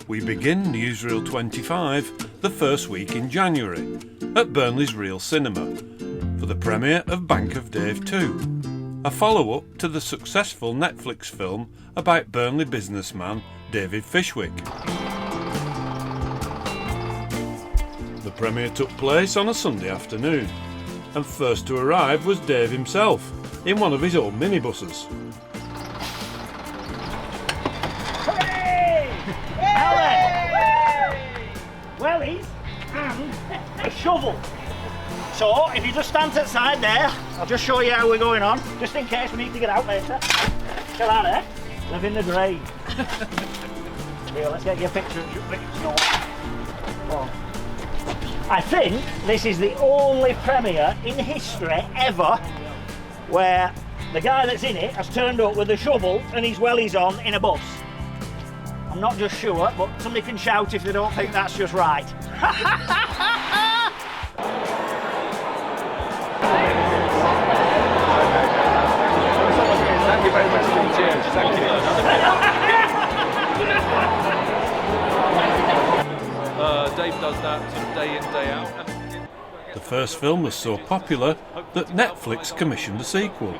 We begin Newsreel 25 the first week in January at Burnley's Real Cinema for the premiere of Bank of Dave 2, a follow-up to the successful Netflix film about Burnley businessman David Fishwick. The premiere took place on a Sunday afternoon, and first to arrive was Dave himself in one of his own minibuses. Wellies and a shovel. So if you just stand to the side there, I'll just show you how we're going on, just in case we need to get out later. Chill out there, live in the grave. Here, let's get your picture of oh. I think this is the only premiere in history ever where the guy that's in it has turned up with a shovel and his wellies on in a bus. I'm not just sure, but somebody can shout if they don't think that's just right. Thank you very much for the cheers. Thank you. Dave does that sort of day in, day out. The first film was so popular that Netflix commissioned a sequel,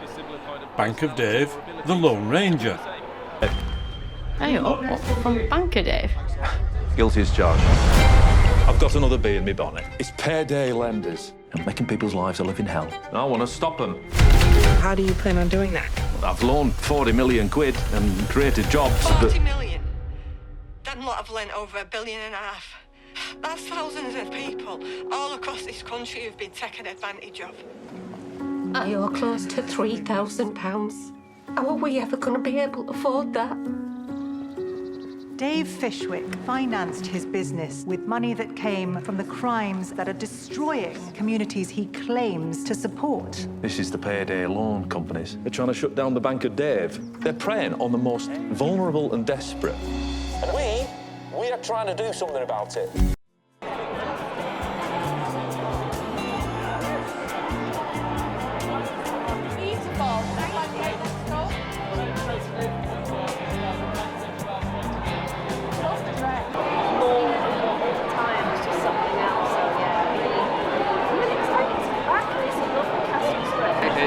Bank of Dave, The Lone Ranger. Hey up, what from Bank of Dave? Guilty as charged. I've got another bee in my bonnet. It's payday lenders and making people's lives a living hell. I want to stop them. How do you plan on doing that? I've loaned 40 million quid and created jobs. 40 million? That lot have lent over $1.5 billion. That's thousands of people all across this country who've been taken advantage of. I owe close to £3,000. How are we ever going to be able to afford that? Dave Fishwick financed his business with money that came from the crimes that are destroying communities he claims to support. This is the payday loan companies. They're trying to shut down the Bank of Dave. They're preying on the most vulnerable and desperate. And we are trying to do something about it.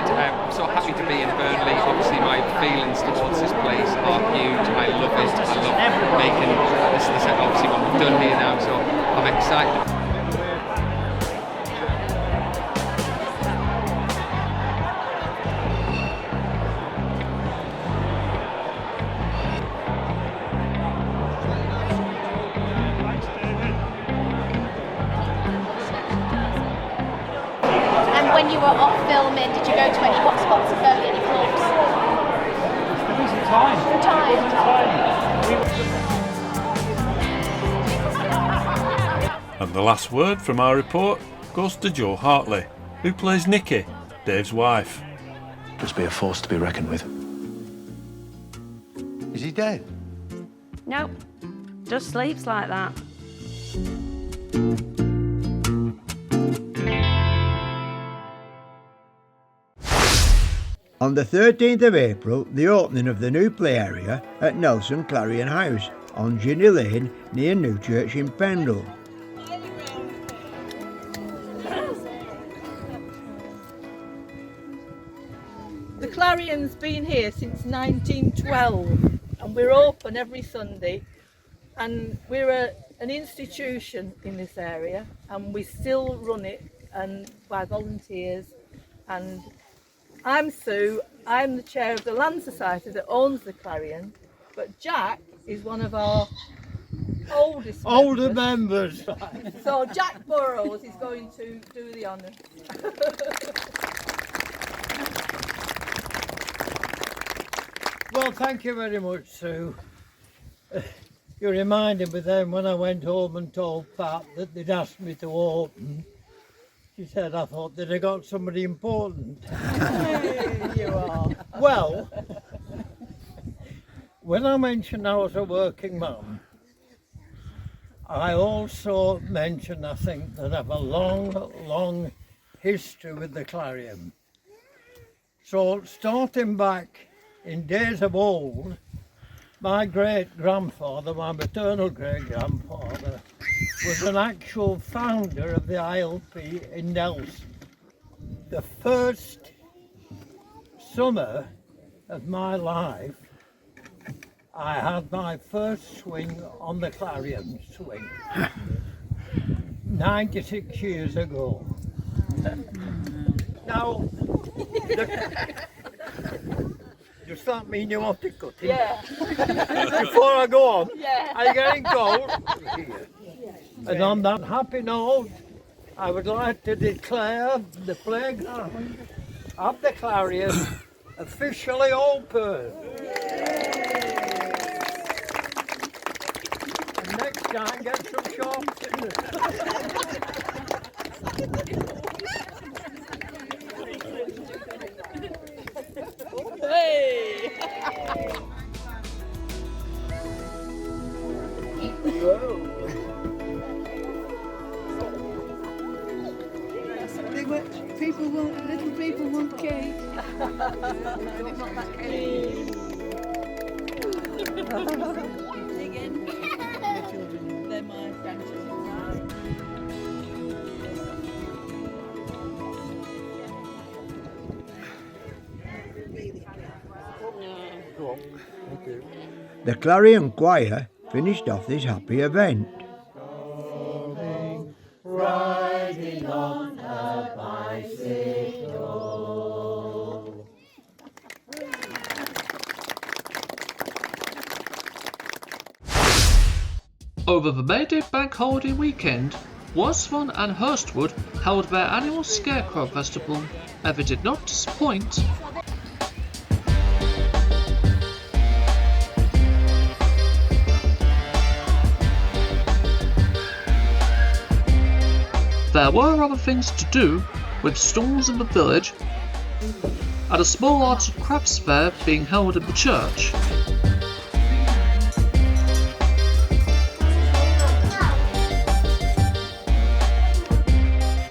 I'm so happy to be in Burnley. Obviously my feelings towards this place are huge. I love it. I love making this obviously what we've done here now, so I'm excited. When you were off filming, did you go to any hotspots of Burnley, any clubs? And the last word from our report goes to Jo Hartley, who plays Nikki, Dave's wife. Just be a force to be reckoned with. Is he dead? Nope, just sleeps like that. On the 13th of April, the opening of the new play area at Nelson Clarion House on Ginny Lane near Newchurch in Pendle. The Clarion's been here since 1912 and we're open every Sunday, and we're an institution in this area and we still run it and by volunteers. And I'm Sue, I'm the chair of the Land Society that owns the Clarion, but Jack is one of our older members. So Jack Burrows is going to do the honours. Well, thank you very much, Sue. You reminded me then when I went home and told Pat that they'd asked me to open. She said, I thought they'd have got somebody important. Hey, you are. Well, when I mentioned I was a working man, I also mentioned, I think, that I have a long history with the Clarion. So starting back in days of old, My great-grandfather, my maternal great-grandfather, was an actual founder of the ILP in Nelson. The first summer of my life, I had my first swing on the Clarion swing, 96 years ago. Now, does that mean you want to cut it? Yeah. Before I go on, Yeah. are you getting cold? And on that happy note, I would like to declare the playground of the Clarion officially open. And next time, get some sharp Hey! Little people want cake. Not that cake. They're my grandchildren. Go on. Thank you. The Clarion Choir finished off this happy event. Riding on a bicycle. Over the May Day bank holiday weekend, Worsthorne and Hurstwood held their annual Scarecrow festival, and they did not disappoint. There were other things to do, with stalls in the village, and a small arts and crafts fair being held in the church.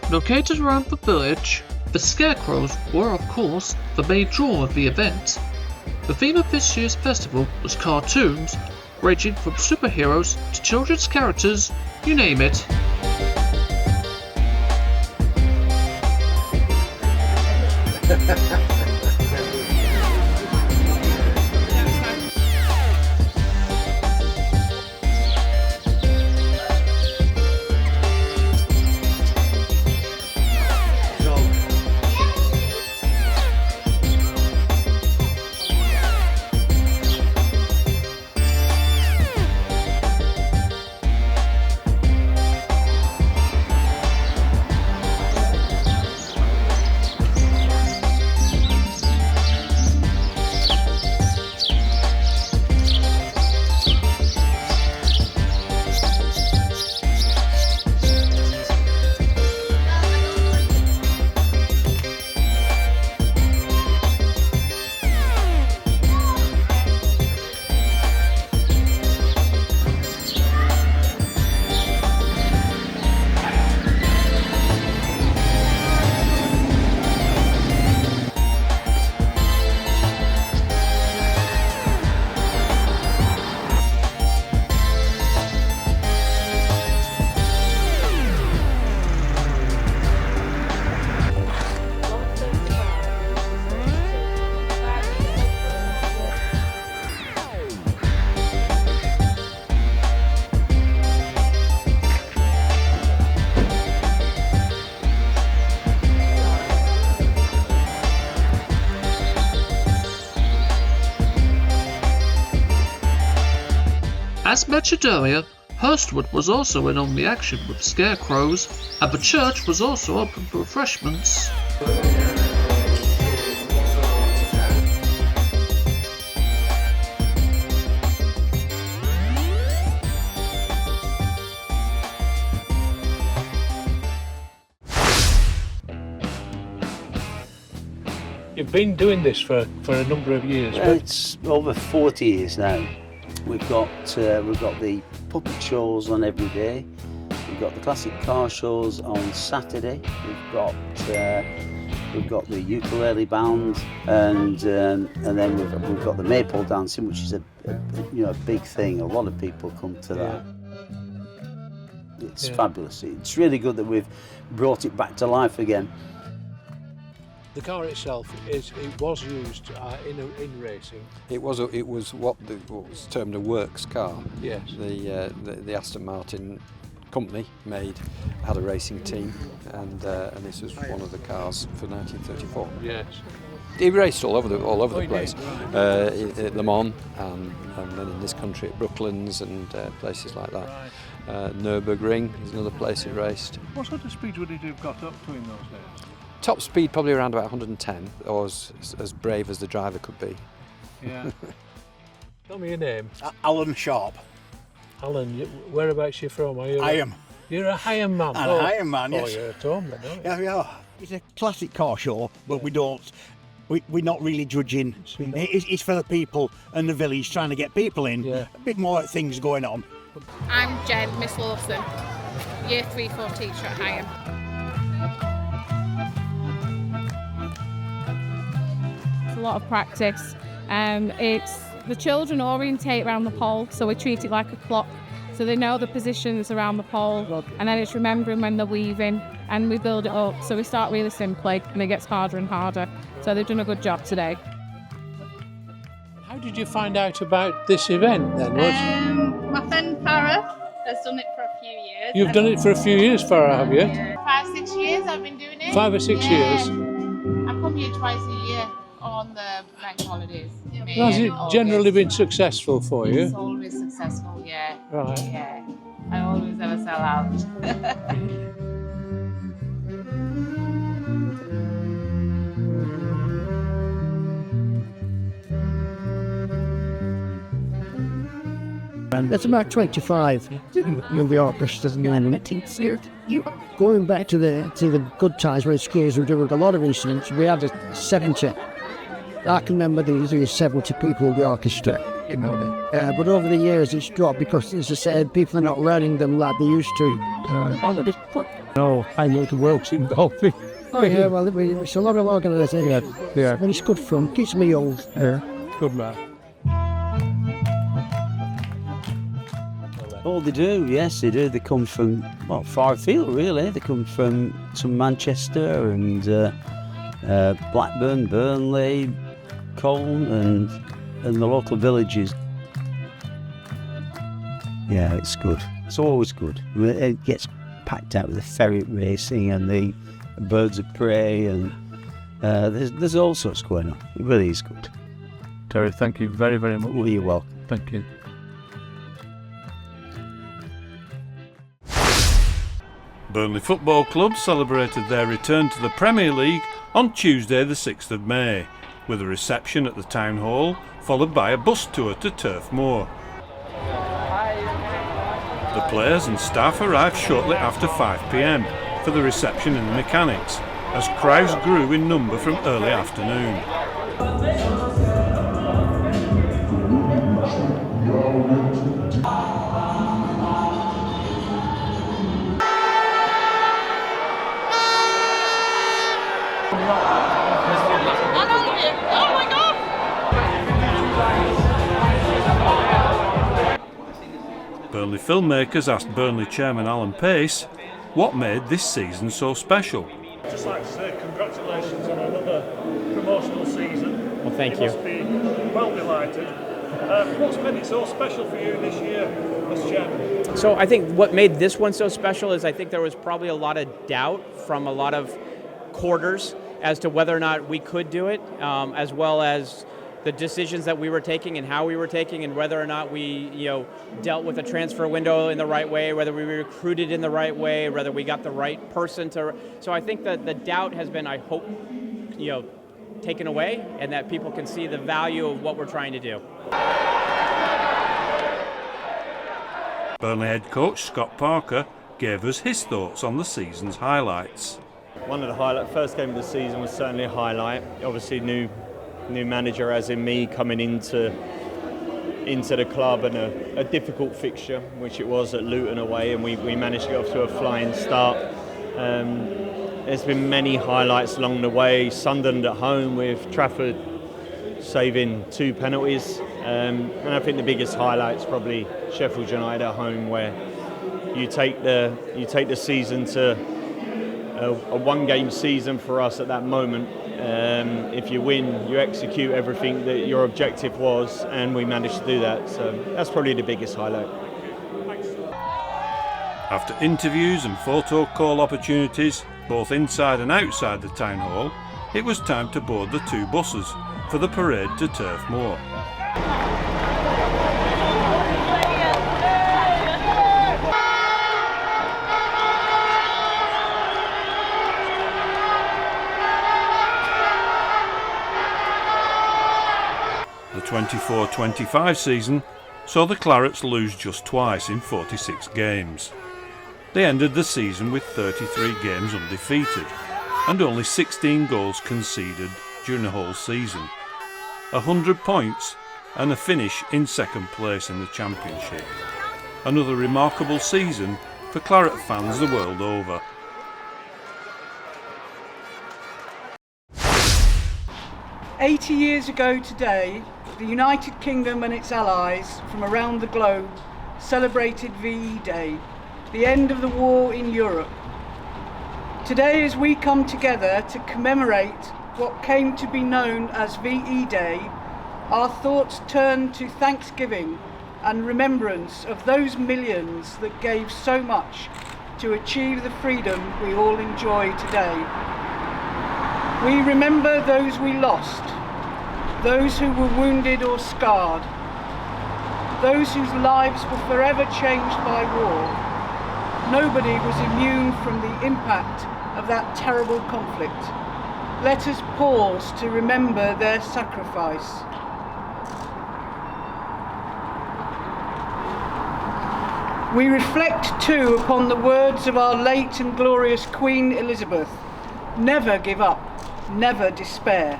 Located around the village, the Scarecrows were of course the main draw of the event. The theme of this year's festival was cartoons, ranging from superheroes to children's characters, you name it. As mentioned earlier, Hurstwood was also in on the action with Scarecrows, and the church was also open for refreshments. You've been doing this for a number of years. It's over 40 years now. We've got the puppet shows on every day. We've got the classic car shows on Saturday. We've got we've got the ukulele band, and then we've got the maypole dancing, which is a big thing. A lot of people come to that. It's fabulous. It's really good that we've brought it back to life again. The car itself was used in racing. It was what was termed a works car. Yes. The Aston Martin company had a racing team, and this was one of the cars for 1934. Yes. He raced all over the place, at Le Mans, and then in this country at Brooklands and places like that. Nürburgring is another place he raced. What sort of speed would he have got up to in those days? Top speed probably around about 110, or as brave as the driver could be. Yeah. Tell me your name. Alan Sharp. Alan, whereabouts you from? Are you Higham. You're a Higham man? I'm a Higham man, yes. Oh, you're at home then, aren't you? Yeah, we are. It's a classic car show, but we're not really judging. It's for the people and the village, trying to get people in. Yeah. A bit more things going on. I'm Jen, Miss Lawson, Year 3/4 teacher at Higham. A lot of practice. It's the children orientate around the pole, so we treat it like a clock, so they know the positions around the pole, and then it's remembering when they're weaving, and we build it up. So we start really simply, and it gets harder and harder. So they've done a good job today. How did you find out about this event then? My friend Farah has done it for a few years. You've done it for a few years, Farah, have you? 5-6 years I've been doing it. 5 or 6 years? I come here twice a year on the bank holidays. Has it generally been successful for you? It's always successful, yeah. Right. Yeah. I always ever sell out. That's about 25 in the orchestras and going back to the good times when schools were doing a lot of instruments. We had 70. I can remember there was 70 people in the orchestra. But over the years it's dropped because, as I said, people are not learning them like they used to. No, I know the world's in golfing. Oh yeah, well it's a lot of organisation. Yeah. And it's good fun. Keeps me young. Yeah. Good man. Oh, they do, yes, they do. They come from, far afield, really. They come from Manchester and Blackburn, Burnley, Colne, and the local villages. Yeah, it's good. It's always good. It gets packed out with the ferret racing and the birds of prey, and there's all sorts going on. It really is good. Terry, thank you very, very much. Well, you're welcome. Thank you. Burnley Football Club celebrated their return to the Premier League on Tuesday the 6th of May, with a reception at the Town Hall, followed by a bus tour to Turf Moor. The players and staff arrived shortly after 5 p.m. for the reception in the mechanics, as crowds grew in number from early afternoon. Burnley filmmakers asked Burnley chairman Alan Pace what made this season so special. I'd just like to say congratulations on another promotional season. Well, thank you. You must be well delighted. What's made it so special for you this year as chairman? So I think what made this one so special is I think there was probably a lot of doubt from a lot of quarters as to whether or not we could do it, as well as the decisions that we were taking and how we were taking, and whether or not we, dealt with a transfer window in the right way, whether we recruited in the right way, whether we got the right person to. So I think that the doubt has been, I hope, taken away, and that people can see the value of what we're trying to do. Burnley head coach Scott Parker gave us his thoughts on the season's highlights. One of the first game of the season was certainly a highlight. Obviously, new manager, as in me, coming into the club, and a difficult fixture, which it was at Luton away, and we managed to get off to a flying start. there's been many highlights along the way. Sunderland at home with Trafford saving 2 penalties, and I think the biggest highlight's probably Sheffield United at home, where you take the season to a one-game season for us at that moment. If you win, you execute everything that your objective was, and we managed to do that. So that's probably the biggest highlight. After interviews and photo call opportunities, both inside and outside the town hall, it was time to board the 2 buses for the parade to Turf Moor. The 24-25 season saw the Clarets lose just twice in 46 games. They ended the season with 33 games undefeated and only 16 goals conceded during the whole season, 100 points and a finish in second place in the Championship. Another remarkable season for Claret fans the world over. "80 years ago today, the United Kingdom and its allies from around the globe celebrated VE Day, the end of the war in Europe. Today, as we come together to commemorate what came to be known as VE Day, our thoughts turn to thanksgiving and remembrance of those millions that gave so much to achieve the freedom we all enjoy today. We remember those we lost, those who were wounded or scarred, those whose lives were forever changed by war. Nobody was immune from the impact of that terrible conflict. Let us pause to remember their sacrifice. We reflect too upon the words of our late and glorious Queen Elizabeth, "Never give up, never despair."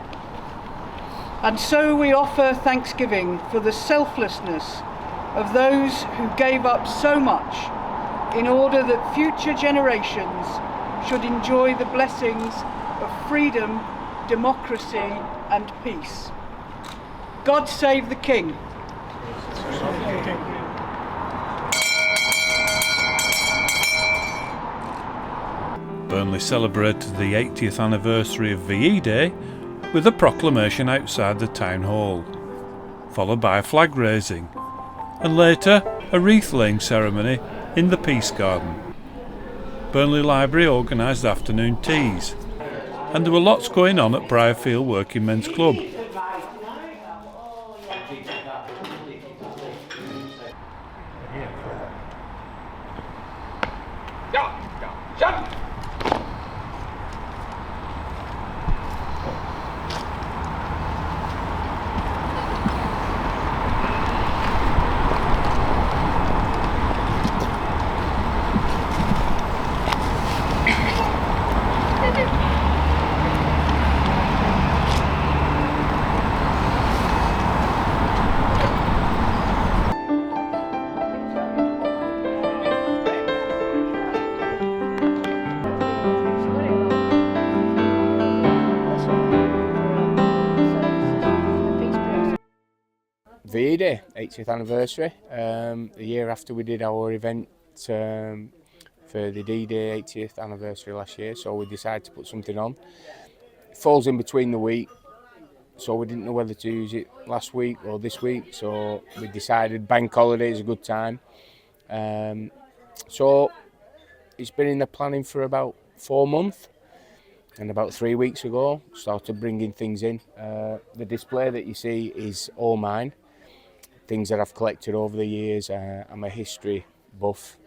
And so we offer thanksgiving for the selflessness of those who gave up so much in order that future generations should enjoy the blessings of freedom, democracy and peace. God save the King. Burnley celebrated the 80th anniversary of VE Day with a proclamation outside the town hall, followed by a flag raising, and later a wreath laying ceremony in the Peace Garden. Burnley Library organised afternoon teas, and there were lots going on at Brierfield Working Men's Club. VE Day, 80th anniversary. The year after we did our event for the D-Day 80th anniversary last year, so we decided to put something on. It falls in between the week, so we didn't know whether to use it last week or this week, so we decided bank holiday is a good time. So it's been in the planning for about 4 months, and about 3 weeks ago started bringing things in. The display that you see is all mine, things that I've collected over the years. I'm a history buff.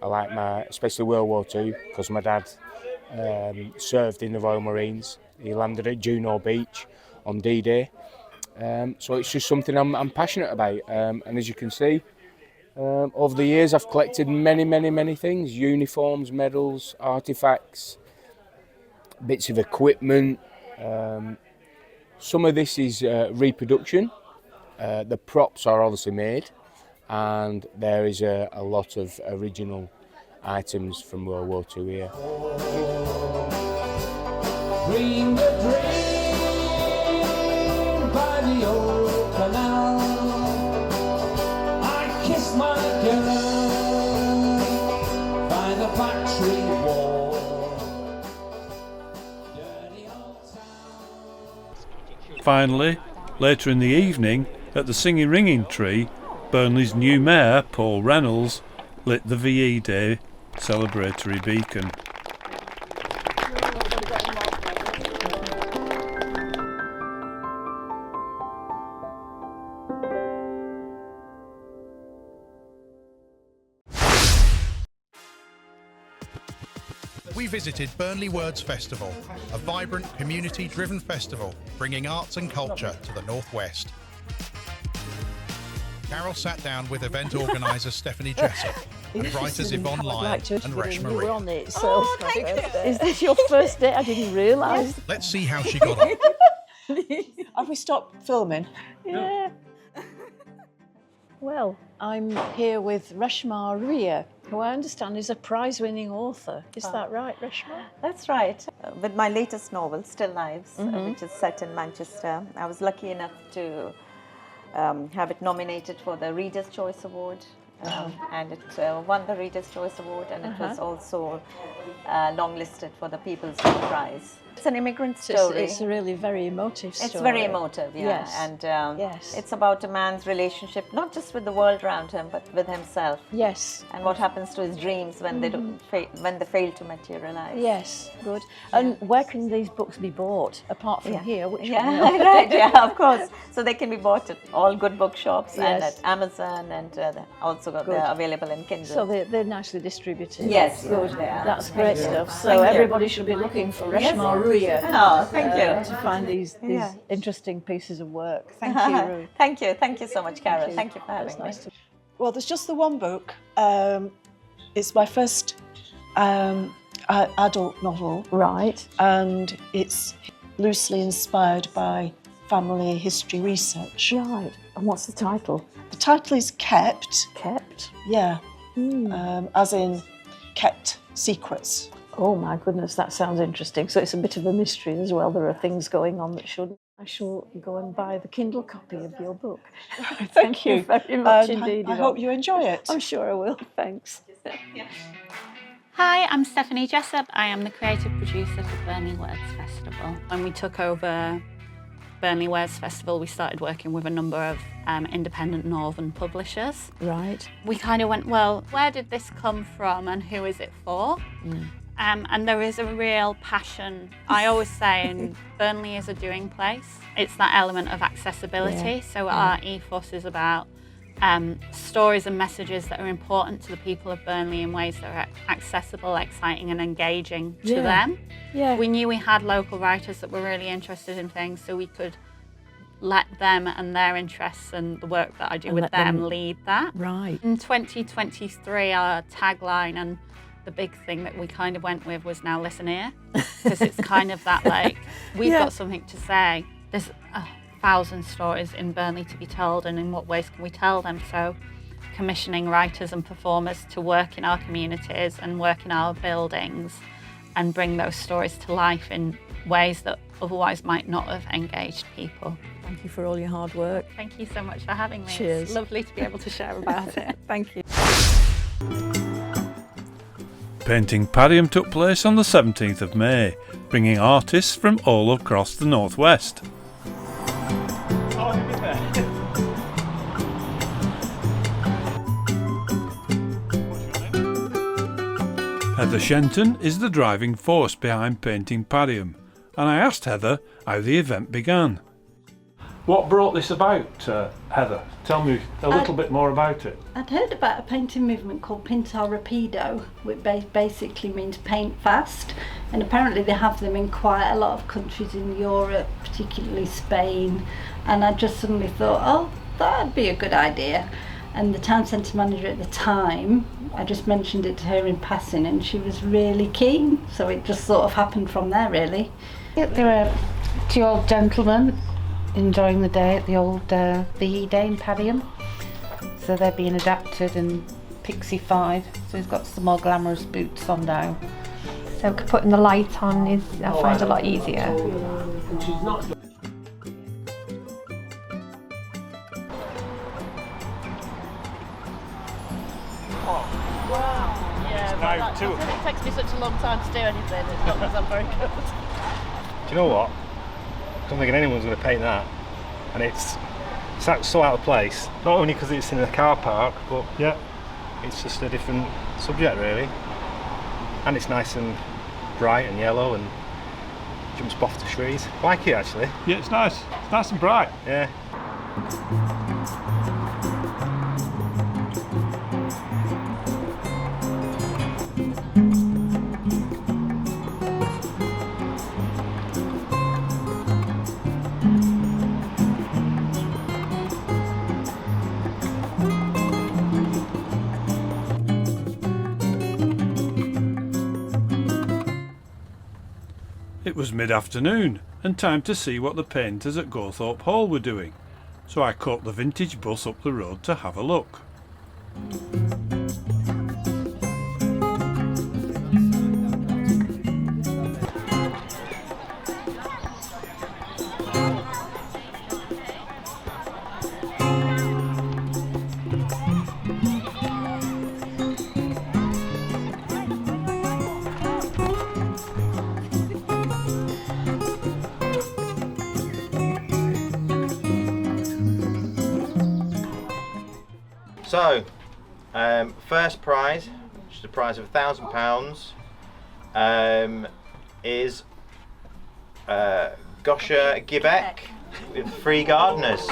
I like especially World War II, because my dad served in the Royal Marines. He landed at Juno Beach on D-Day. So it's just something I'm passionate about. And as you can see, over the years I've collected many things: uniforms, medals, artefacts, bits of equipment. Some of this is reproduction. The props are obviously made, and there is a lot of original items from World War II here. Dream the dream by the old canal. I kiss my girl by the factory wall. Finally, later in the evening, at the Singing Ringing Tree, Burnley's new mayor, Paul Reynolds, lit the VE Day celebratory beacon. We visited Burnley Words Festival, a vibrant, community-driven festival bringing arts and culture to the northwest. Carol sat down with event organiser Stephanie Jessup and writers Yvonne Lyon and Resh You were Marie. on it, so is this your first day? I didn't realise. Let's see how she got on. Have we stopped filming? Yeah. Well, I'm here with Reshma Ria, who I understand is a prize-winning author. Is that right, Reshma? That's right. With my latest novel, Still Lives, Mhm. which is set in Manchester, I was lucky enough to have it nominated for the Reader's Choice Award. And it won the Reader's Choice Award, and it was also longlisted for the People's Book Prize. It's an immigrant story. It's a really very emotive story. It's very emotive, yeah. Yes. And it's about a man's relationship, not just with the world around him, but with himself. Yes. And what happens to his dreams when they don't when they fail to materialize. Yes, good. And where can these books be bought, apart from here? Which Yeah, right, yeah, of course. So they can be bought at all good bookshops and Yes. at Amazon, and they're available in Kindle. So they're nicely distributed. Yes, good. they are. That's great Yeah. stuff. So Thank you. everybody should be looking for Reshma Ria. Oh, thank you. To find these Yeah. interesting pieces of work. Thank you, Ru. Thank you so much, Carol. Thank you for having me. Well, there's just the one book. It's my first adult novel. Right. And it's loosely inspired by family history research. Right. And what's the title? The title is Kept. Kept? Yeah. As in kept secrets. Oh my goodness, that sounds interesting. So it's a bit of a mystery as well. There are things going on that shouldn't. I shall go and buy the Kindle copy of your book. Thank you very much indeed. I hope you enjoy it. I'm sure I will. Thanks. Hi, I'm Stephanie Jessup. I am the creative producer for Burnley Words Festival. When we took over Burnley Words Festival, we started working with a number of independent northern publishers. Right. We kind of went, well, where did this come from and who is it for? And there is a real passion. I always say Burnley is a doing place. It's that element of accessibility. So our ethos is about stories and messages that are important to the people of Burnley in ways that are accessible, exciting and engaging to them. Yeah. We knew we had local writers that were really interested in things, so we could let them and their interests and the work that I do And with let them them- lead that. Right. In 2023, our tagline and the big thing that we kind of went with was Now Listen Here, because it's kind of that like, we've got something to say. There's 1,000 stories in Burnley to be told, and in what ways can we tell them? So commissioning writers and performers to work in our communities and work in our buildings and bring those stories to life in ways that otherwise might not have engaged people. Thank you for all your hard work. Thank you so much for having me. Cheers. It's lovely to be able to share about it. Thank you. Painting Padiham took place on the 17th of May, bringing artists from all across the northwest. Heather Shenton is the driving force behind Painting Padiham, and I asked Heather how the event began. What brought this about, Heather? Tell me a little bit more about it. I'd heard about a painting movement called Pintar Rapido, which basically means paint fast, and apparently they have them in quite a lot of countries in Europe, particularly Spain, and I just suddenly thought, oh, that'd be a good idea. And the town centre manager at the time, I just mentioned it to her in passing and she was really keen, so it just sort of happened from there really. There were two old gentlemen enjoying the day at the old VE Day in Padiham. So they're being adapted and pixified, so he's got some more glamorous boots on now. So putting the light on is, I find, a lot easier. It takes me such a long time to do anything. It's not because I'm very good. Do you know what? I don't think anyone's going to paint that, and it's so out of place. Not only because it's in a car park, but yeah, it's just a different subject really. And it's nice and bright and yellow and jumps off the trees. I like it actually. Yeah, it's nice. It's nice and bright. Yeah. It was mid-afternoon and time to see what the painters at Gawthorpe Hall were doing, so I caught the vintage bus up the road to have a look. So, first prize, which is a prize of £1,000, is Gosha Gibek with Free Gardeners.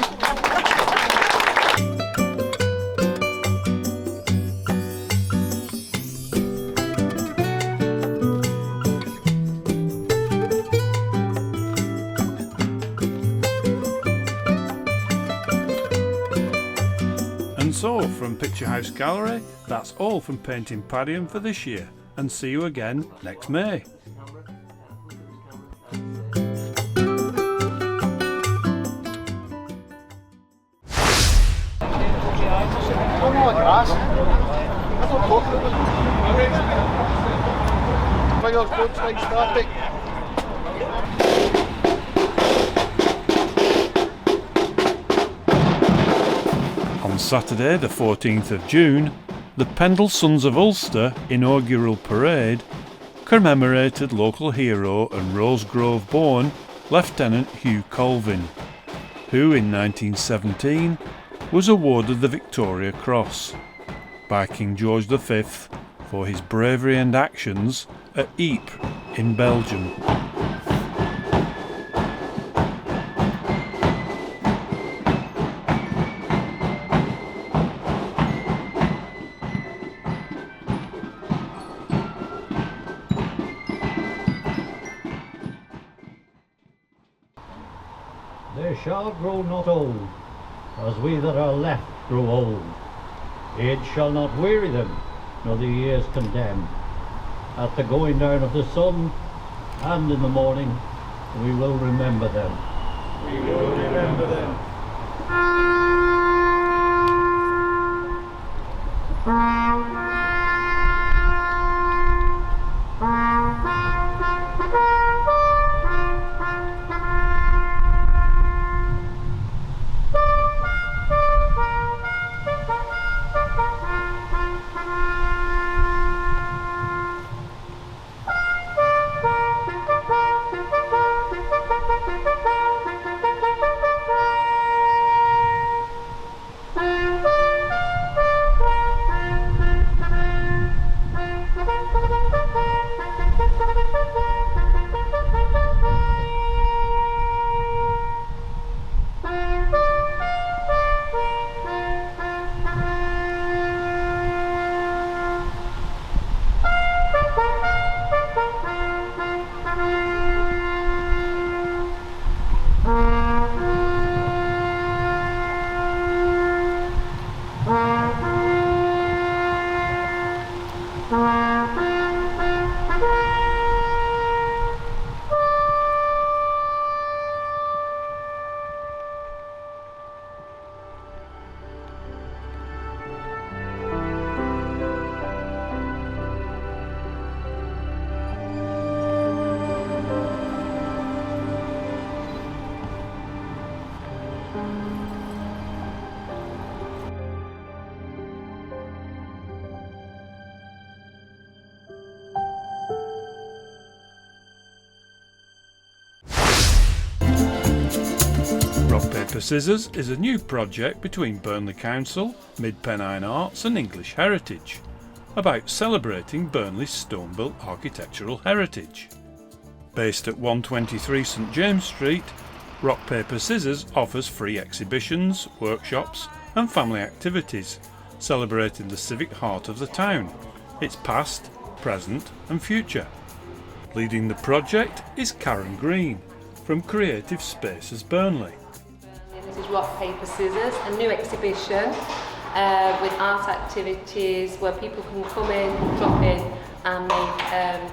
So, from Picture House Gallery, that's all from Painting Padiham for this year, and see you again next May. On Saturday the 14th of June, the Pendle Sons of Ulster inaugural parade commemorated local hero and Rosegrove born Lieutenant Hugh Colvin, who in 1917 was awarded the Victoria Cross by King George V for his bravery and actions at Ypres in Belgium. They shall grow not old, as we that are left grow old. Age shall not weary them, nor the years condemn. At the going down of the sun, and in the morning, we will remember them. We will remember them. Paper Scissors is a new project between Burnley Council, Mid-Pennine Arts and English Heritage, about celebrating Burnley's stone-built architectural heritage. Based at 123 St James Street, Rock Paper Scissors offers free exhibitions, workshops and family activities, celebrating the civic heart of the town, its past, present and future. Leading the project is Karen Green from Creative Spaces Burnley. This is Rock Paper Scissors, a new exhibition with art activities where people can come in, drop in and make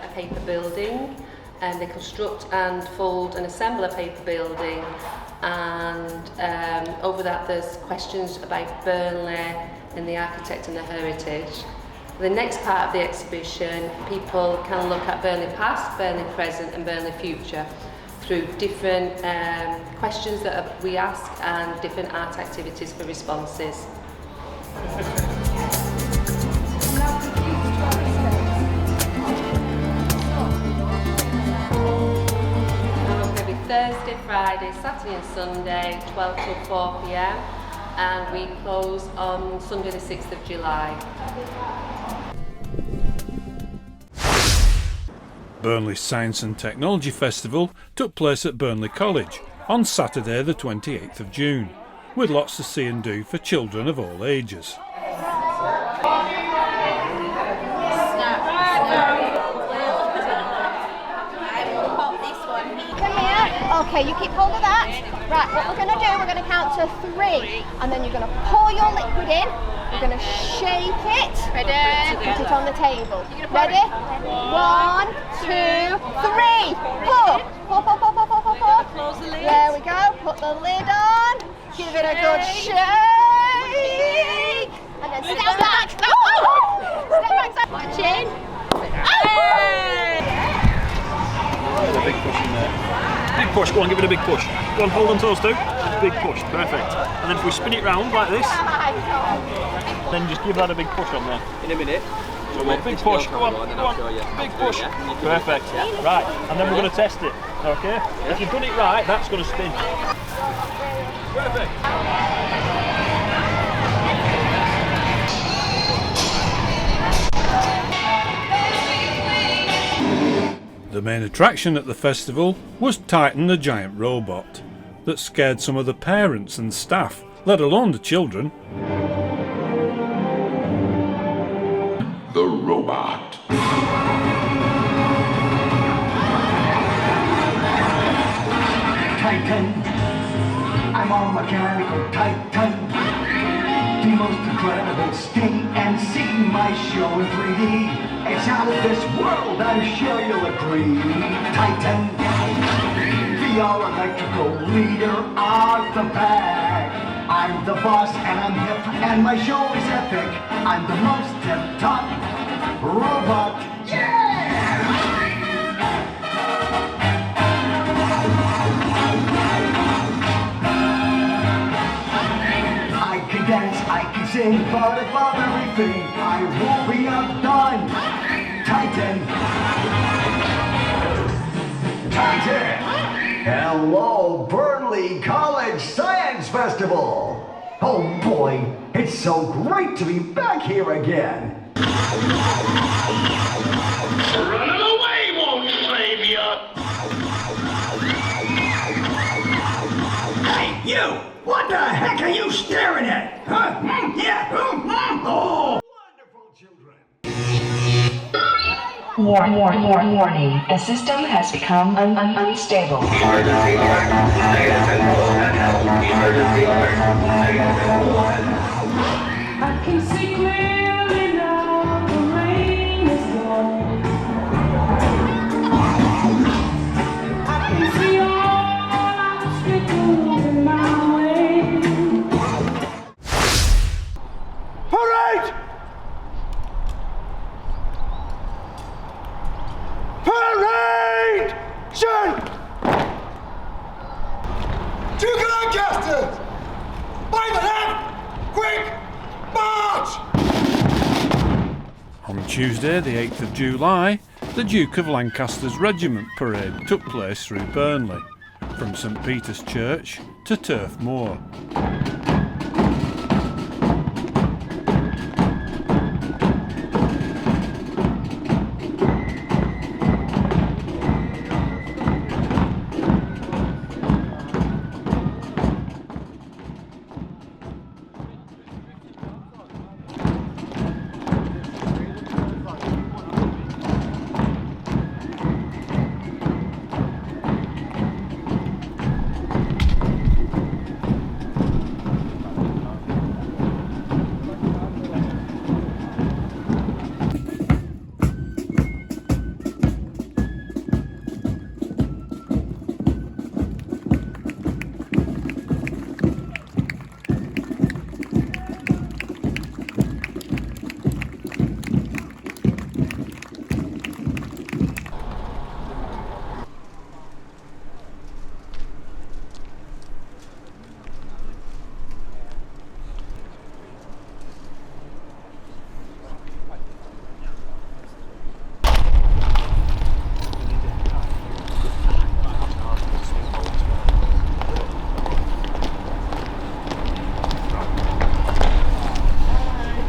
a paper building. They construct and fold and assemble a paper building, and over that there's questions about Burnley and the architect and the heritage. The next part of the exhibition, people can look at Burnley past, Burnley present and Burnley future through different questions that we ask and different art activities for responses. Every Thursday, Friday, Saturday and Sunday, 12 till 4 p.m. and we close on Sunday the 6th of July. Burnley Science and Technology Festival took place at Burnley College on Saturday the 28th of June, with lots to see and do for children of all ages. Okay, you keep hold of that. Right, what we're going to do, we're going to count to 3, and then you're going to pour your liquid in. You're going to shake it. Ready? Put it on the table. Ready? 1, 2, 3. Pour. Pour, pour, pour, pour, pour, pour, pour. Close the lid. There we go. Put the lid on. Give it a good shake. And then step back. Oh! Step back. Watch in. There's a big push in there. Big push, go on, give it a big push. Go on, hold on toes too. Big push, perfect. And then if we spin it round like this, then just give that a big push on there. In a minute. So a big push, go on, big push. Perfect, right, and then we're going to test it, okay? If you've done it right, that's going to spin. Perfect. The main attraction at the festival was Titan the giant robot that scared some of the parents and staff, let alone the children. The robot. Titan, I'm on mechanical Titan. The most incredible state and see my show in 3D. It's out of this world, I'm sure you'll agree. Titan, the all-electrical leader of the pack. I'm the boss and I'm hip and my show is epic. I'm the most tip-top robot. I can dance, I can sing, but above everything, I won't be outdone. Titan. Titan. Hello, Burnley College Science Festival. Oh boy, it's so great to be back here again. Run away, won't you, Savior? Hey, you! What the heck are you staring at? Huh? Yeah. Oh! Warning. The system has become unstable. I can see clearly now the rain is gone. I can see all obstacles in my way. Parade! Parade! Shun! To Lancasters! By the left! Quick! March! On Tuesday the 8th of July, the Duke of Lancaster's Regiment parade took place through Burnley, from St Peter's Church to Turf Moor.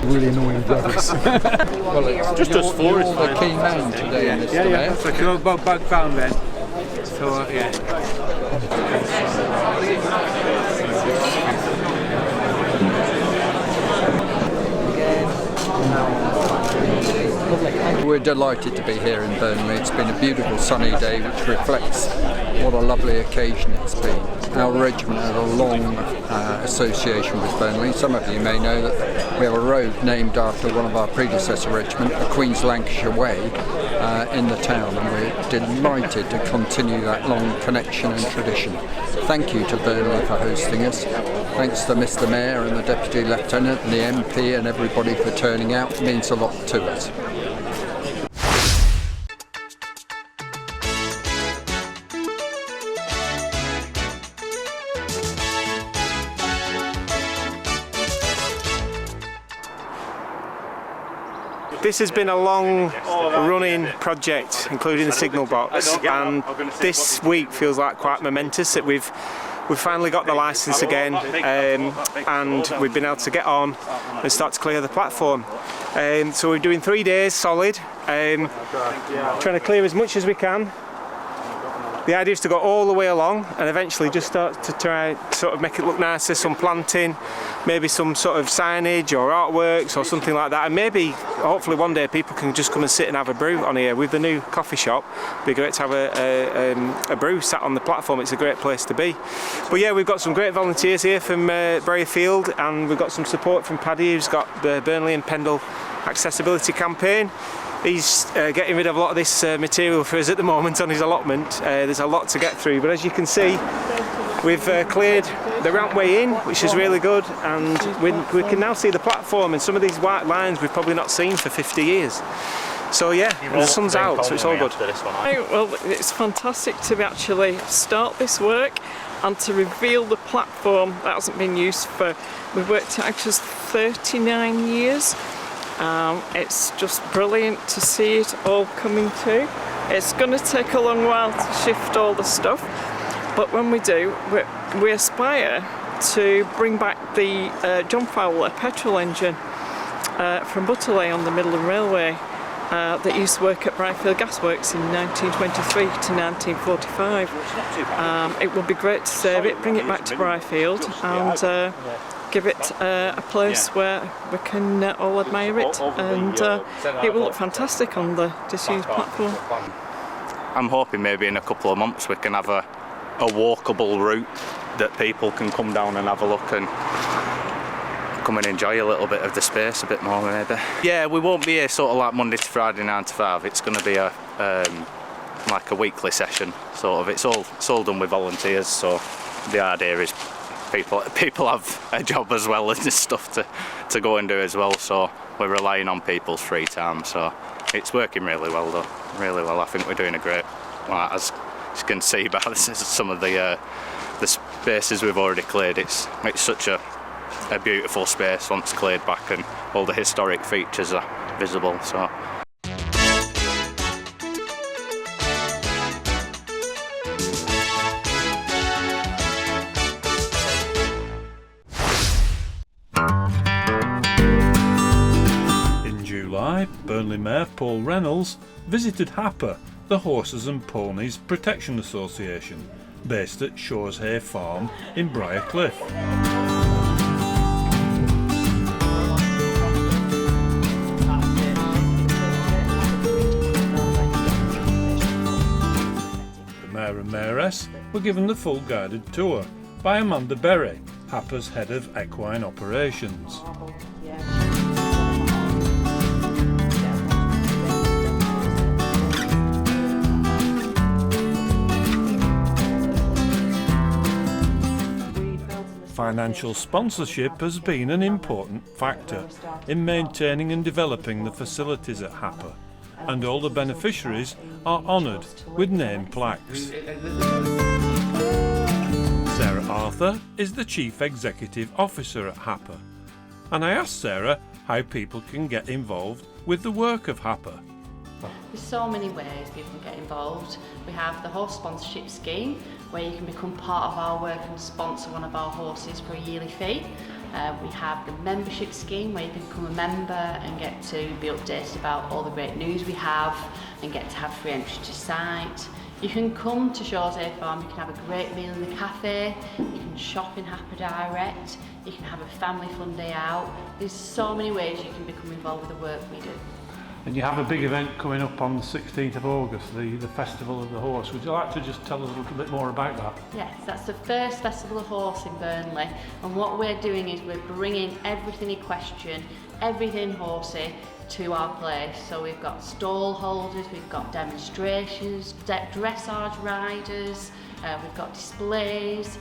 Really annoying brothers. Well, it's just us four. You're the key man today, Mr. Yeah. Mayor. So you're both bound then. So yeah. We're delighted to be here in Burnley. It's been a beautiful sunny day which reflects what a lovely occasion it's been. Our regiment had a long association with Burnley. Some of you may know that we have a road named after one of our predecessor regiment, the Queen's Lancashire Way, in the town, and we're delighted to continue that long connection and tradition. Thank you to Burnley for hosting us. Thanks to Mr. Mayor and the Deputy Lieutenant and the MP and everybody for turning out. It means a lot to us. This has been a long running project, including the signal box, and this week feels like quite momentous that we've finally got the licence again, and we've been able to get on and start to clear the platform. So we're doing 3 days solid, trying to clear as much as we can. The idea is to go all the way along and eventually just start to try sort of make it look nicer, some planting, maybe some sort of signage or artworks or something like that, and maybe hopefully one day people can just come and sit and have a brew on here with the new coffee shop. It'd be great to have a brew sat on the platform. It's a great place to be. But yeah, we've got some great volunteers here from Brierfield, and we've got some support from Paddy, who's got the Burnley and Pendle accessibility campaign. He's getting rid of a lot of this material for us at the moment on his allotment. There's a lot to get through, but as you can see, we've cleared the rampway in, which is really good, and we can now see the platform, and some of these white lines we've probably not seen for 50 years. So yeah, the sun's out, so it's all good. Well, it's fantastic to actually start this work and to reveal the platform that hasn't been used for, we've worked at Actors 39 years. It's just brilliant to see it all coming to. It's going to take a long while to shift all the stuff, but when we do, we aspire to bring back the John Fowler petrol engine from Butterley on the Midland Railway that used to work at Brierfield Gasworks in 1923 to 1945. It would be great to save it, bring it back to Brierfield, and give it a place where we can all admire it, and it will look fantastic on the disused platform. I'm hoping maybe in a couple of months we can have a walkable route that people can come down and have a look and come and enjoy a little bit of the space a bit more maybe. Yeah, we won't be here sort of like Monday to Friday 9 to 5. It's going to be like a weekly session sort of. It's all done with volunteers, so the idea is people have a job as well as stuff to go and do as well, so we're relying on people's free time, so it's working really well though, really well. I think we're doing a great, well, as you can see by some of the spaces we've already cleared. It's such a beautiful space once cleared back, and all the historic features are visible, so. July, Burnley Mayor Paul Reynolds visited HAPA, the Horses and Ponies Protection Association, based at Shoreshay Farm in Briarcliff. The Mayor and Mayoress were given the full guided tour by Amanda Berry, HAPA's Head of Equine Operations. Financial sponsorship has been an important factor in maintaining and developing the facilities at HAPA, and all the beneficiaries are honoured with name plaques. Sarah Arthur is the Chief Executive Officer at HAPA, and I asked Sarah how people can get involved with the work of HAPA. There's so many ways people can get involved. We have the horse sponsorship scheme, where you can become part of our work and sponsor one of our horses for a yearly fee. We have the membership scheme, where you can become a member and get to be updated about all the great news we have and get to have free entry to site. You can come to Shoreshay Farm, you can have a great meal in the cafe, you can shop in HAPA Direct, you can have a family fun day out. There's so many ways you can become involved with the work we do. And you have a big event coming up on the 16th of August, the Festival of the Horse. Would you like to just tell us a little bit more about that? Yes, that's the first Festival of Horse in Burnley, and what we're doing is we're bringing everything in question, everything horsey, to our place. So we've got stall holders, we've got demonstrations, dressage riders, we've got displays.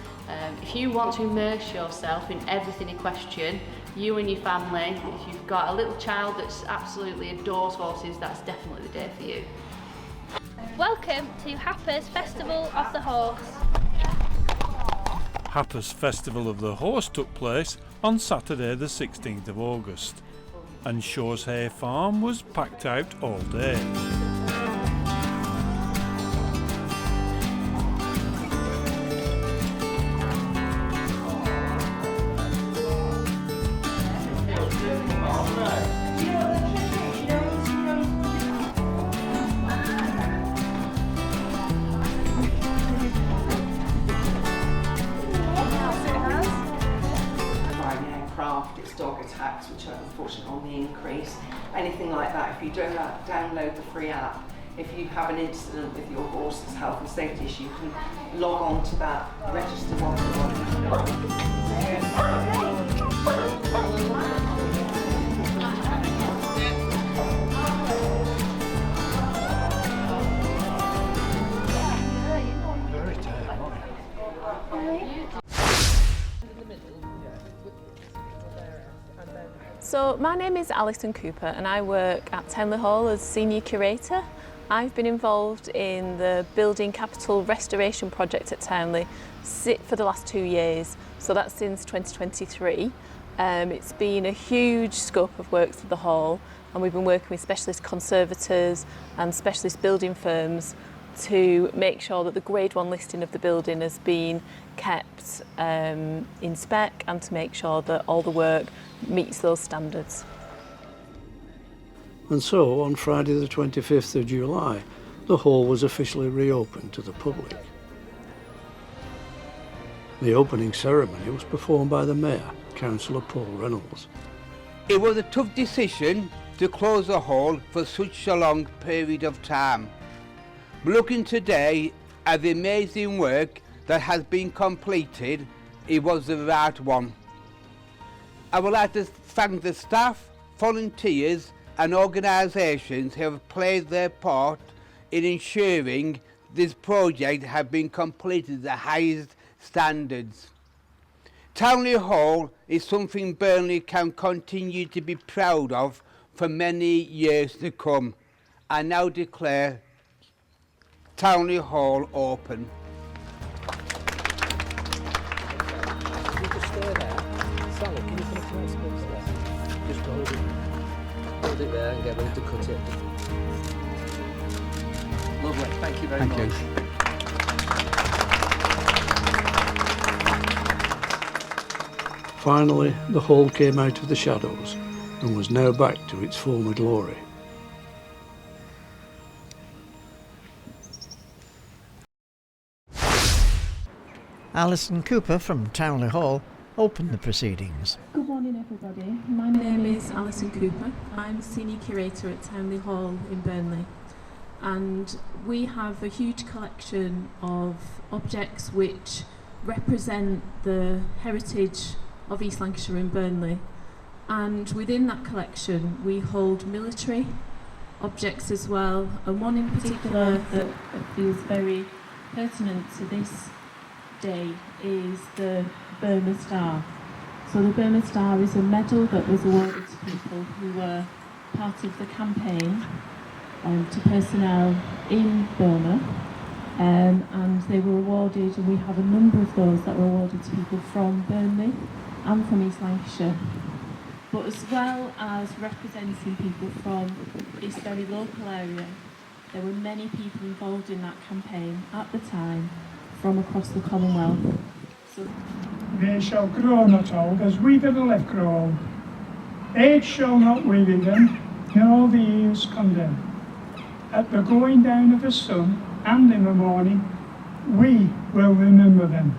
If you want to immerse yourself in everything in question, you and your family, if you've got a little child that absolutely adores horses, that's definitely the day for you. Welcome to HAPA's Festival of the Horse. HAPA's Festival of the Horse took place on Saturday the 16th of August, and Shoreshay Farm was packed out all day. Dog attacks, which are unfortunately on the increase. Anything like that, if you don't download the free app, if you have an incident with your horse's health and safety issue, you can log on to that, register 111. So my name is Alison Cooper and I work at Town Hall as Senior Curator. I've been involved in the Building Capital Restoration project at Townley for the last 2 years, so that's since 2023. It's been a huge scope of works for the hall, and we've been working with specialist conservators and specialist building firms to make sure that the Grade 1 listing of the building has been kept in spec, and to make sure that all the work meets those standards. And so, on Friday the 25th of July, the hall was officially reopened to the public. The opening ceremony was performed by the Mayor, Councillor Paul Reynolds. It was a tough decision to close the hall for such a long period of time. But looking today at the amazing work that has been completed, it was the right one. I would like to thank the staff, volunteers and organisations who have played their part in ensuring this project has been completed at the highest standards. Townley Hall is something Burnley can continue to be proud of for many years to come. I now declare Townley Hall open. Hold it there and get ready to cut it. Lovely, thank you very much. Finally, the hall came out of the shadows and was now back to its former glory. Alison Cooper from Townley Hall opened the proceedings. Good morning everybody. My name is Alison Cooper. I'm Senior Curator at Townley Hall in Burnley, and we have a huge collection of objects which represent the heritage of East Lancashire and Burnley, and within that collection we hold military objects as well, and one in particular that feels very pertinent to this day is the Burma Star. So the Burma Star is a medal that was awarded to people who were part of the campaign to personnel in Burma, and they were awarded, and we have a number of those that were awarded to people from Burnley and from East Lancashire, but as well as representing people from this very local area, there were many people involved in that campaign at the time from across the Commonwealth. So they shall grow not old, as we that are left grow old. Age shall not weary them, nor the years condemn. At the going down of the sun and in the morning, we will remember them.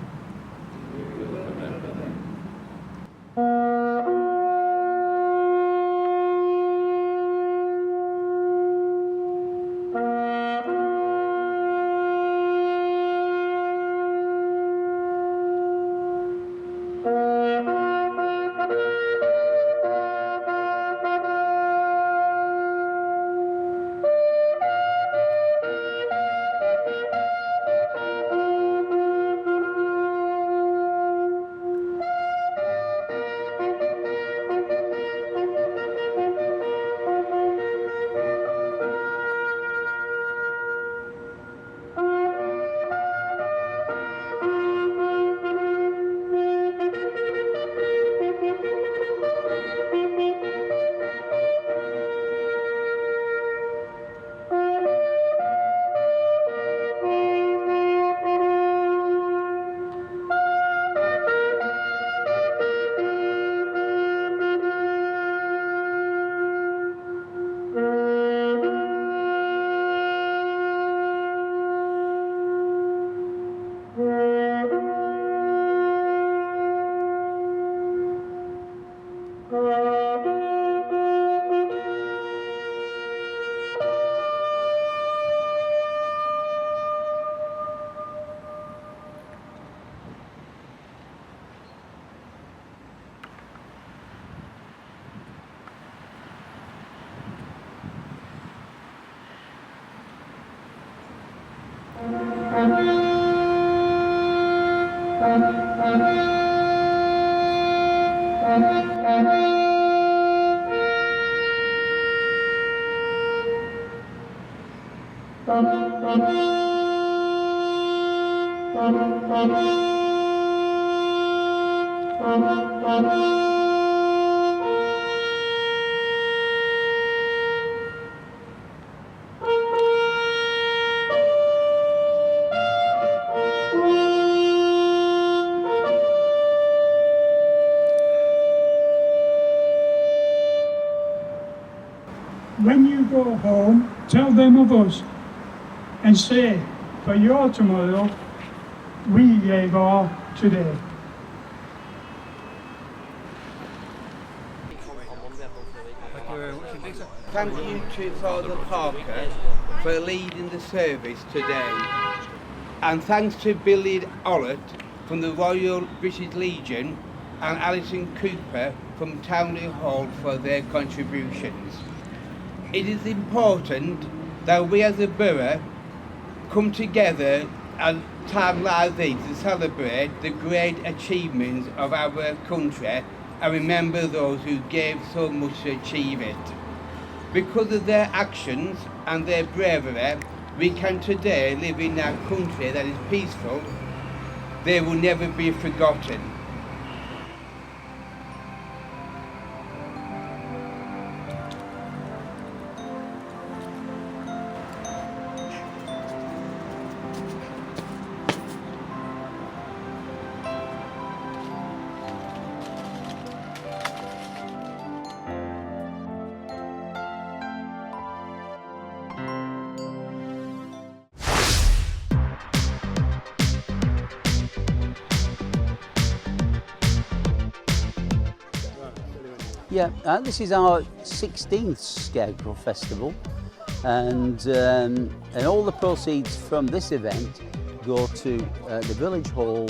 When you go home, tell them of us and say, for your tomorrow, we gave our today. Thank you to Father Parker for leading the service today. And thanks to Billy Ollett from the Royal British Legion and Alison Cooper from Townley Hall for their contributions. It is important that we as a borough come together at times like these to celebrate the great achievements of our country and remember those who gave so much to achieve it. Because of their actions and their bravery, we can today live in a country that is peaceful. They will never be forgotten. Yeah, this is our 16th Scarecrow Festival, and all the proceeds from this event go to the village hall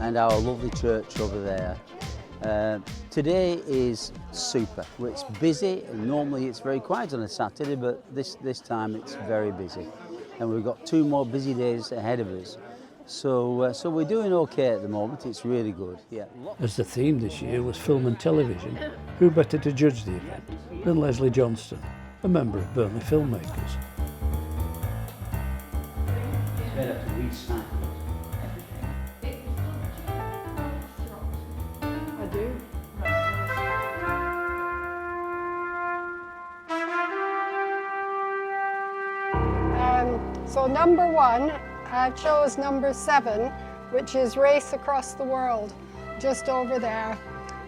and our lovely church over there. Today is super. It's busy. Normally it's very quiet on a Saturday, but this time it's very busy, and we've got 2 more busy days ahead of us. So we're doing okay at the moment. It's really good. Yeah. As the theme this year was film and television, who better to judge the event than Leslie Johnston, a member of Burnley Filmmakers. Better to recycle. I do. So number 1, I chose number 7, which is Race Across the World, just over there.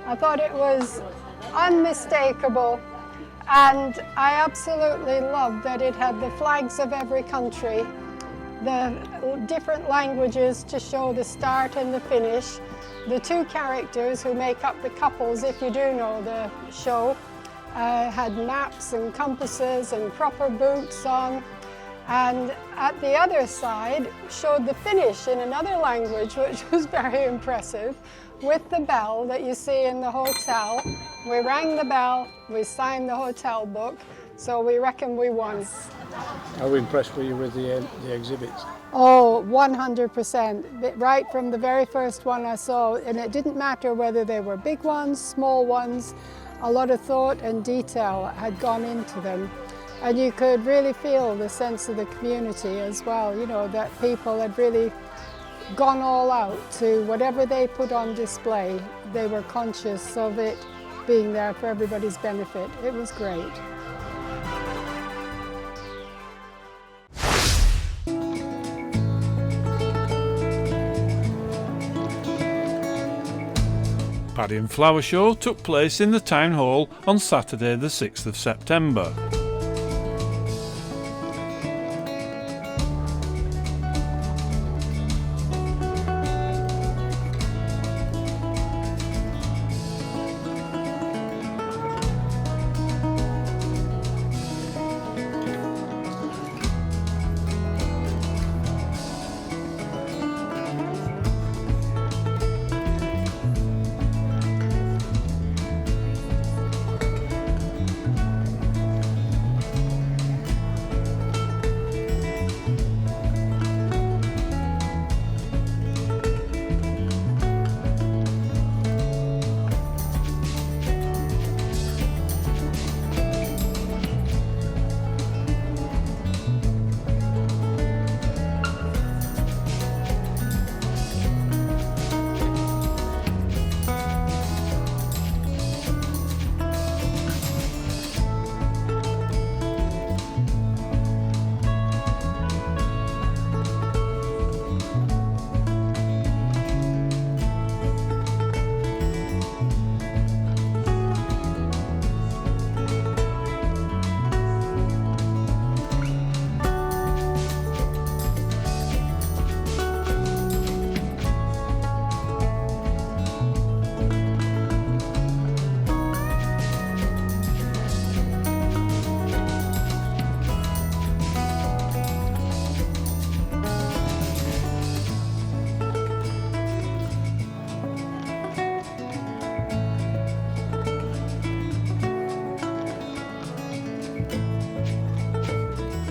I thought it was unmistakable, and I absolutely loved that it had the flags of every country, the different languages to show the start and the finish, the 2 characters who make up the couples, if you do know the show, had maps and compasses and proper boots on. And at the other side showed the finish in another language, which was very impressive, with the bell that you see in the hotel. We rang the bell, we signed the hotel book, so we reckon we won. How impressed were you with the exhibits? Oh, 100%. Right from the very first one I saw, and it didn't matter whether they were big ones, small ones, a lot of thought and detail had gone into them. And you could really feel the sense of the community as well, you know, that people had really gone all out to whatever they put on display. They were conscious of it being there for everybody's benefit. It was great. Padiham Flower Show took place in the Town Hall on Saturday the 6th of September.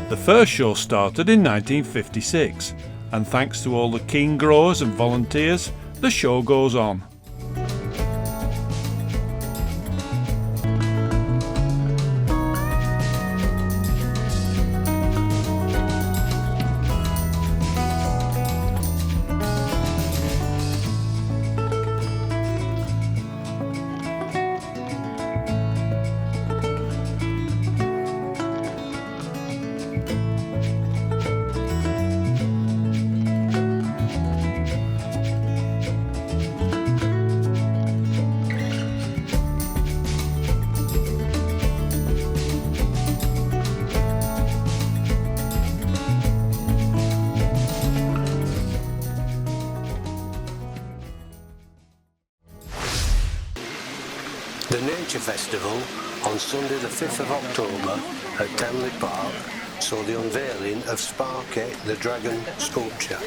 The first show started in 1956, and thanks to all the keen growers and volunteers, the show goes on. Festival on Sunday the 5th of October at Townley Park saw the unveiling of Sparky the Dragon sculpture.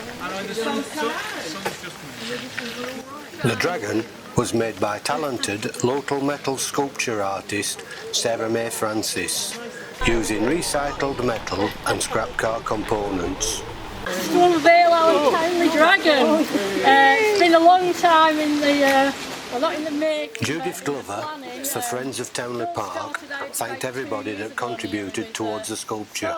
The dragon was made by talented local metal sculpture artist Sarah May Francis, using recycled metal and scrap car components. To unveil our Townley Dragon. It's been a long time in the not in the making. Judith Glover, for Friends of Townley Park, thanked everybody that contributed towards the sculpture.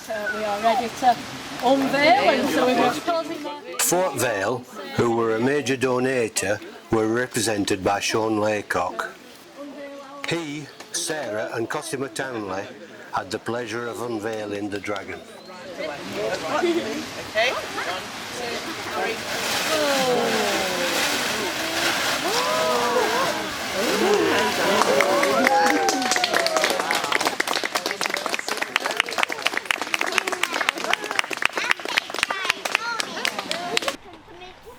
We are ready to unveil, and so we're exposing that. Fort Vale, who were a major donator, were represented by Sean Laycock. He, Sarah and Cosima Townley had the pleasure of unveiling the dragon. Okay.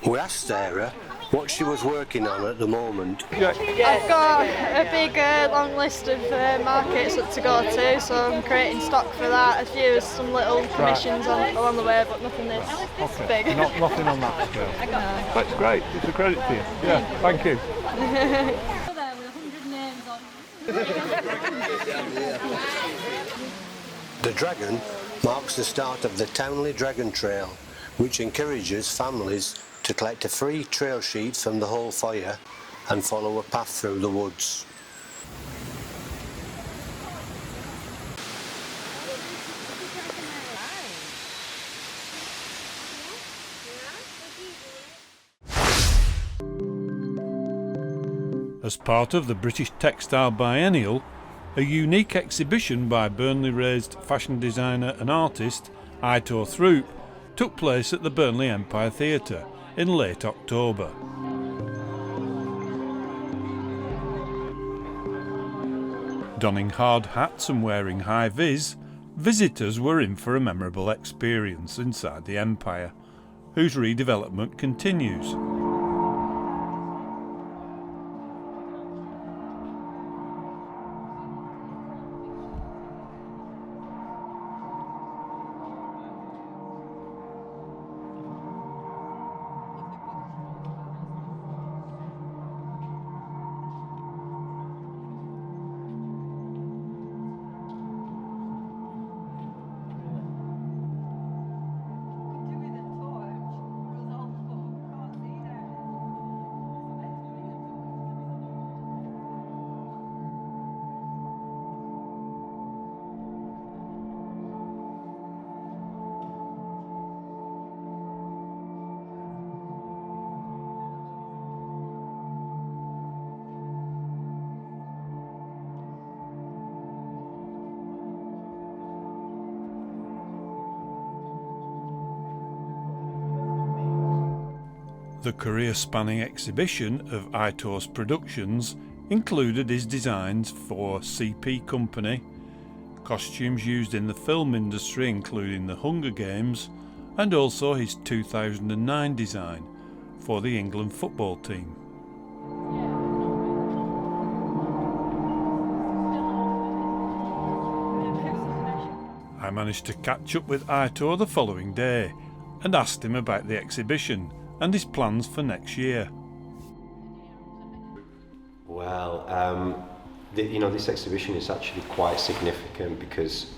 We asked Sarah what she was working on at the moment. I've got a big long list of markets to go to, so I'm creating stock for that. Some little commissions along the way, but nothing this big. Nothing on that scale. No. That's great. It's a credit to you. Yeah, thank you. The dragon marks the start of the Townley Dragon Trail, which encourages families to collect a free trail sheet from the whole foyer and follow a path through the woods. As part of the British Textile Biennial, a unique exhibition by Burnley-raised fashion designer and artist Aitor Throop took place at the Burnley Empire Theatre in late October. Donning hard hats and wearing high vis, visitors were in for a memorable experience inside the Empire, whose redevelopment continues. The career-spanning exhibition of Aitor's productions included his designs for CP Company, costumes used in the film industry including the Hunger Games, and also his 2009 design for the England football team. I managed to catch up with Aitor the following day and asked him about the exhibition and his plans for next year. Well, this exhibition is actually quite significant because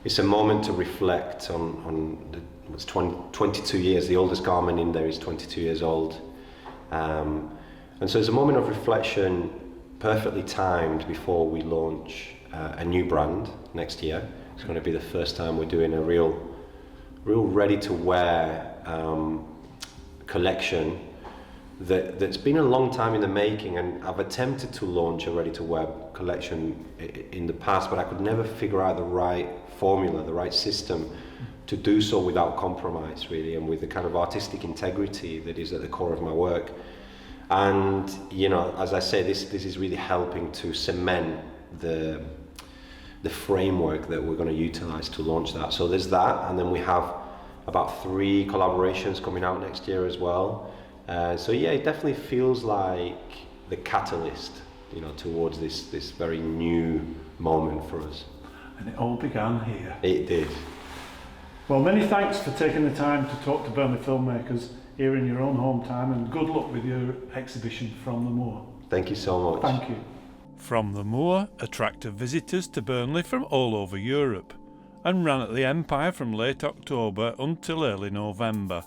it's a moment to reflect on it's 22 years. The oldest garment in there is 22 years old, and so it's a moment of reflection, perfectly timed before we launch a new brand next year. It's going to be the first time we're doing a real ready-to-wear collection that's been a long time in the making, and I've attempted to launch a ready-to-wear collection in the past, but I could never figure out the right formula, the right system to do so without compromise, really, and with the kind of artistic integrity that is at the core of my work. And as I say, this is really helping to cement the framework that we're going to utilize to launch that. So there's that, and then we have about 3 collaborations coming out next year as well. So yeah, it definitely feels like the catalyst you know, towards this very new moment for us. And it all began here. It did. Well, many thanks for taking the time to talk to Burnley filmmakers here in your own hometown, and good luck with your exhibition From the Moor. Thank you so much. Thank you. From the Moor attracted visitors to Burnley from all over Europe and ran at the Empire from late October until early November.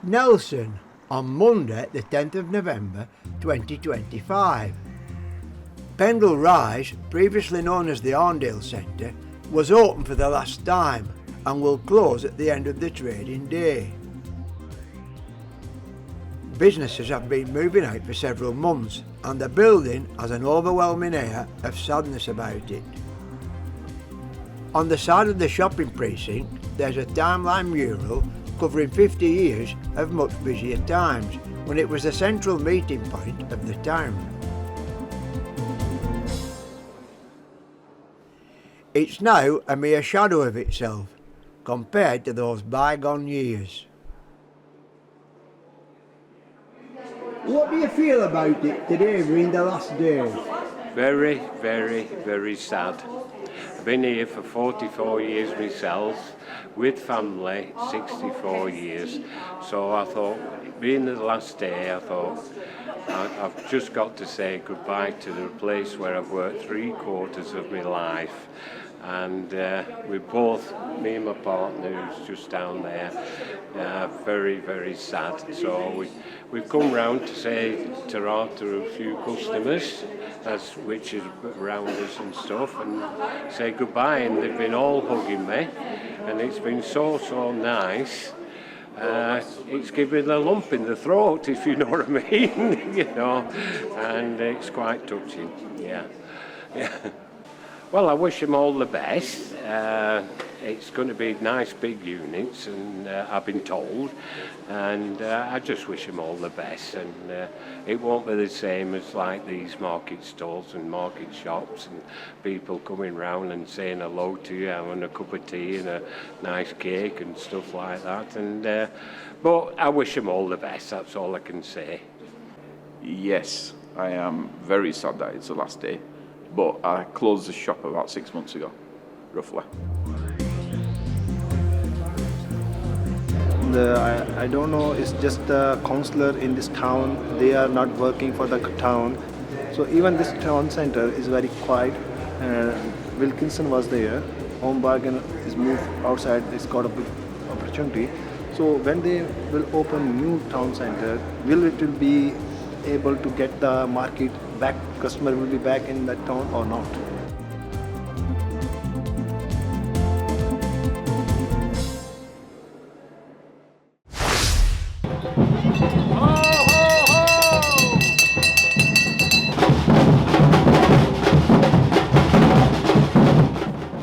Nelson on Monday the 10th of November 2025. Pendle Rise, previously known as the Arndale Centre, was open for the last time and will close at the end of the trading day. Businesses have been moving out for several months and the building has an overwhelming air of sadness about it. On the side of the shopping precinct there's a timeline mural covering 50 years of much busier times when it was the central meeting point of the town. It's now a mere shadow of itself compared to those bygone years. What do you feel about it today being the last day? Very, very, very sad. I've been here for 44 years myself, with family, 64 years. So I thought, being the last day, I thought, I've just got to say goodbye to the place where I've worked 3/4 of my life. And we both, me and my partner who's just down there, very, very sad. So we've come round to say ta-ra to a few customers, which is around us and stuff, and say goodbye. And they've been all hugging me, and it's been so nice. It's given a lump in the throat, if you know what I mean, you know, and it's quite touching, yeah. Well, I wish them all the best. It's going to be nice big units, and I've been told, and I just wish them all the best. And it won't be the same as like these market stalls and market shops and people coming round and saying hello to you, having a cup of tea and a nice cake and stuff like that. And but I wish them all the best. That's all I can say. Yes, I am very sad that it's the last day. But I closed the shop about 6 months ago, roughly. I don't know, it's just the councillor in this town, they are not working for the town. So even this town centre is very quiet. Wilkinson was there, Home Bargain is moved outside, it's got a big opportunity. So when they will open new town centre, will it be able to get the market back, customer will be back in that town or not?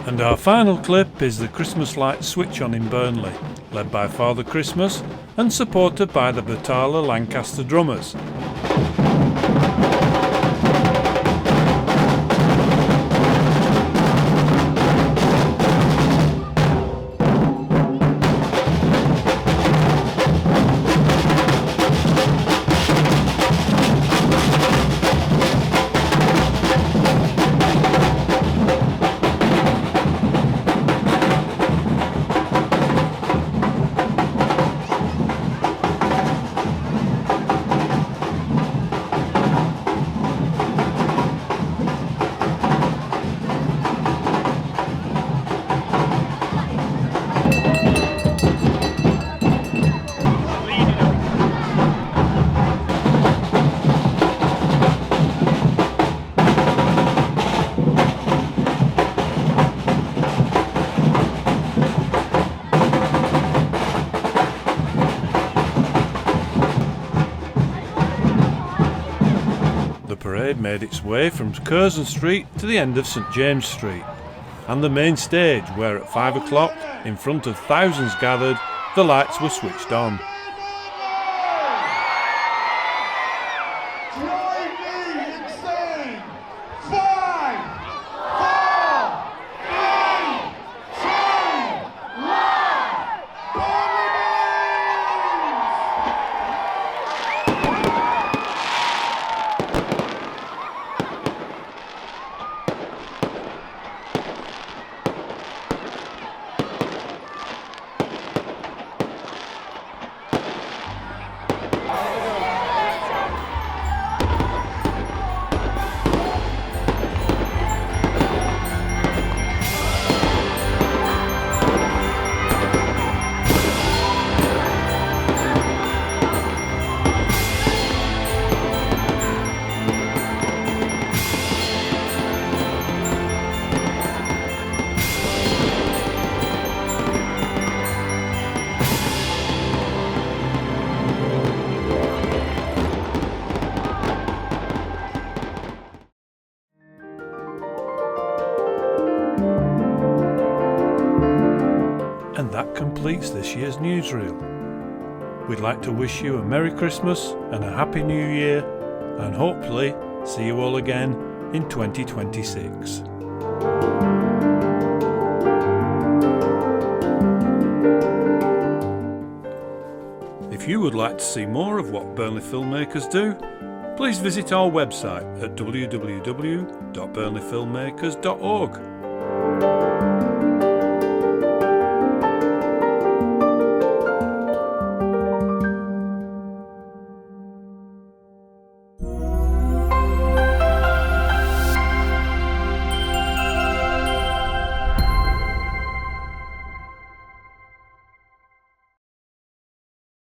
And our final clip is the Christmas light switch on in Burnley, led by Father Christmas and supported by the Batala Lancaster drummers. Made its way from Curzon Street to the end of St James Street, and the main stage where at 5 o'clock, in front of thousands gathered, the lights were switched on. And that completes this year's newsreel. We'd like to wish you a Merry Christmas and a Happy New Year, and hopefully see you all again in 2026. If you would like to see more of what Burnley filmmakers do, please visit our website at www.burnleyfilmmakers.org.